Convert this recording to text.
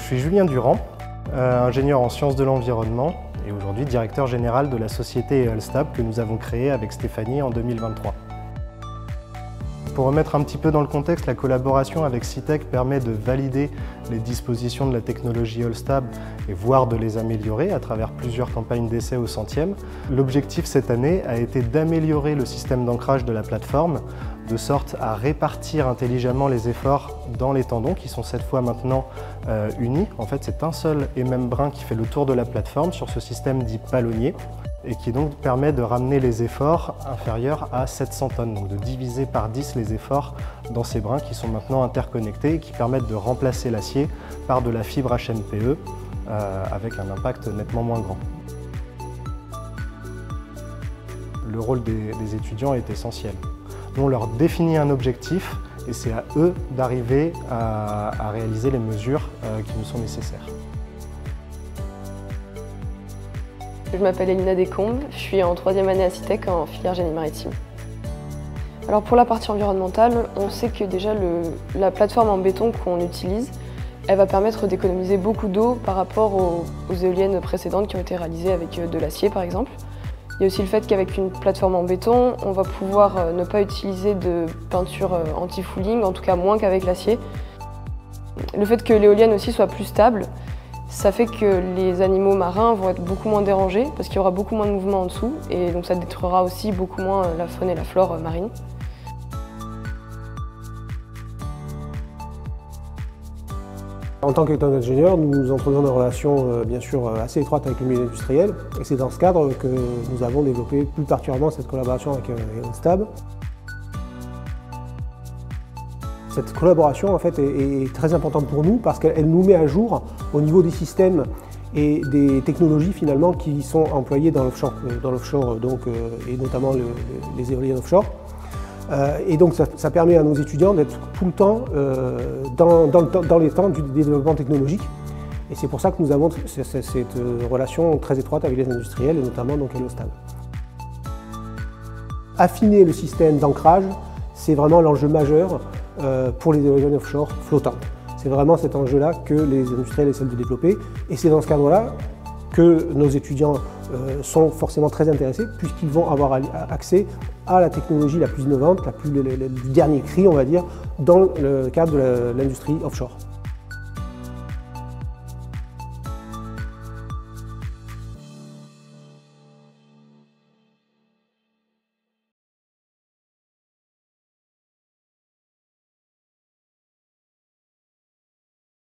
suis Julien Durand, ingénieur en sciences de l'environnement et aujourd'hui directeur général de la société Eolstab que nous avons créée avec Stéphanie en 2023. Pour remettre un petit peu dans le contexte, la collaboration avec CITEC permet de valider les dispositions de la technologie Eolstab et voire de les améliorer à travers plusieurs campagnes d'essai au centième. L'objectif cette année a été d'améliorer le système d'ancrage de la plateforme de sorte à répartir intelligemment les efforts dans les tendons qui sont cette fois maintenant unis. En fait, c'est un seul et même brin qui fait le tour de la plateforme sur ce système dit palonnier et qui donc permet de ramener les efforts inférieurs à 700 tonnes, donc de diviser par 10 les efforts dans ces brins qui sont maintenant interconnectés et qui permettent de remplacer l'acier par de la fibre HMPE avec un impact nettement moins grand. Le rôle des étudiants est essentiel. Nous, on leur définit un objectif et c'est à eux d'arriver à réaliser les mesures qui nous sont nécessaires. Je m'appelle Elina Descombes, je suis en 3e année à CITEC en filière génie maritime. Alors pour la partie environnementale, on sait que déjà la plateforme en béton qu'on utilise, elle va permettre d'économiser beaucoup d'eau par rapport aux éoliennes précédentes qui ont été réalisées avec de l'acier par exemple. Il y a aussi le fait qu'avec une plateforme en béton, on va pouvoir ne pas utiliser de peinture anti-fouling, en tout cas moins qu'avec l'acier. Le fait que l'éolienne aussi soit plus stable, ça fait que les animaux marins vont être beaucoup moins dérangés parce qu'il y aura beaucoup moins de mouvement en dessous et donc ça détruira aussi beaucoup moins la faune et la flore marine. En tant qu'ingénieur, nous entretenons une relation bien sûr assez étroite avec le milieu industriel et c'est dans ce cadre que nous avons développé plus particulièrement cette collaboration avec Eolstab. Cette collaboration en fait, est très importante pour nous parce qu'elle nous met à jour au niveau des systèmes et des technologies finalement qui sont employées dans l'offshore et notamment les éoliennes offshore. Et donc ça permet à nos étudiants d'être tout le temps dans les temps du développement technologique. Et c'est pour ça que nous avons cette relation très étroite avec les industriels et notamment donc Eolstab. Affiner le système d'ancrage, c'est vraiment l'enjeu majeur pour les éoliennes offshore flottantes. C'est vraiment cet enjeu-là que les industriels essaient de développer et c'est dans ce cadre-là que nos étudiants sont forcément très intéressés puisqu'ils vont avoir accès à la technologie la plus innovante, le dernier cri on va dire, dans le cadre de l'industrie offshore.